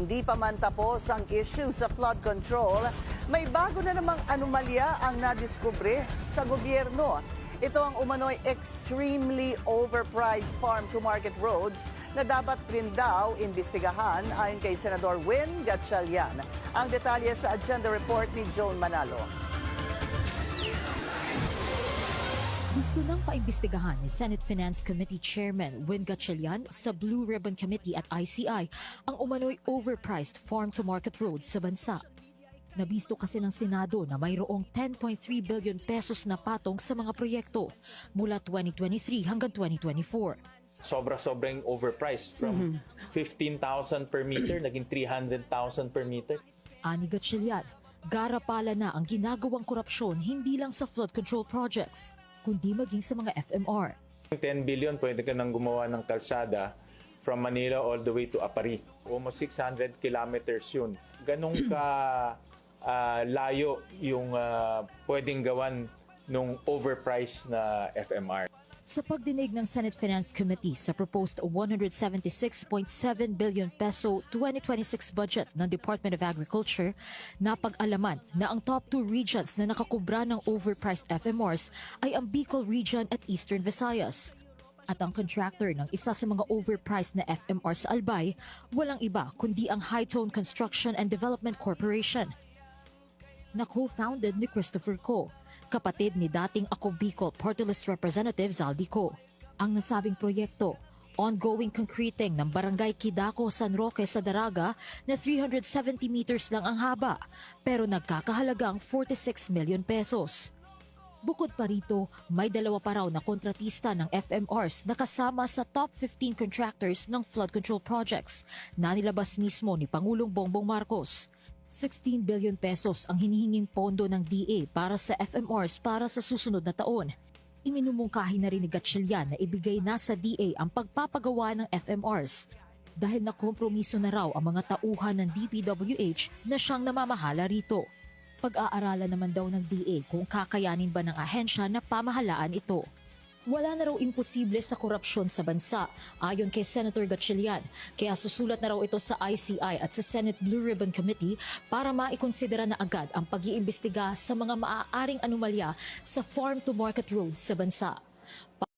hindi pa man tapos ang issue sa flood control, may bago na namang anomalya ang nadiskubre sa gobyerno. Ito ang umano'y extremely overpriced farm-to-market roads na dapat rin daw imbestigahan ayon kay Senador Win Gatchalian. Ang detalye sa agenda report ni Joan Manalo. Gusto nang paimbestigahan ni Senate Finance Committee Chairman Win Gatchalian sa Blue Ribbon Committee at ICI ang umano'y overpriced farm-to-market roads sa bansa. Nabisto kasi ng Senado na mayroong 10.3 billion pesos na patong sa mga proyekto mula 2023 hanggang 2024. Sobra-sobrang overpriced from 15,000 per meter, naging 300,000 per meter. Ani Gatchalian, garapala na ang ginagawang korupsyon hindi lang sa flood control projects, kundi maging sa mga FMR. 10 billion, pwede ka nang gumawa ng kalsada from Manila all the way to Apari. Almost 600 kilometers yun. Ganong ka layo yung pwedeng gawan nung overpriced na FMR. Sa pagdinig ng Senate Finance Committee sa proposed 176.7 billion peso 2026 budget ng Department of Agriculture, napag-alaman na ang top 2 regions na nakakubra ng overpriced FMRs ay ang Bicol Region at Eastern Visayas. At ang contractor ng isa sa mga overpriced na FMR sa Albay, walang iba kundi ang High Tone Construction and Development Corporation, na co-founded ni Christopher Co, kapatid ni dating Ako Bicol Party List Representative Zaldi Co. Ang nasabing proyekto, ongoing concreting ng Barangay Kidako, San Roque sa Daraga na 370 meters lang ang haba, pero nagkakahalagang 46 million pesos. Bukod pa rito, may dalawa pa raw na kontratista ng FMRs na kasama sa top 15 contractors ng flood control projects na nilabas mismo ni Pangulong Bongbong Marcos. 16 billion pesos ang hinihinging pondo ng DA para sa FMRs para sa susunod na taon. Iminumungkahi na rin ni Gatchalian na ibigay na sa DA ang pagpapagawa ng FMRs dahil nakompromiso na raw ang mga tauhan ng DPWH na siyang namamahala rito. Pag-aaralan naman daw ng DA kung kakayanin ba ng ahensya na pamahalaan ito. Wala na raw imposible sa korupsyon sa bansa, ayon kay Senator Gatchalian. Kaya susulat na raw ito sa ICI at sa Senate Blue Ribbon Committee para maikonsidera na agad ang pag-iimbestiga sa mga maaaring anomalya sa farm-to-market roads sa bansa.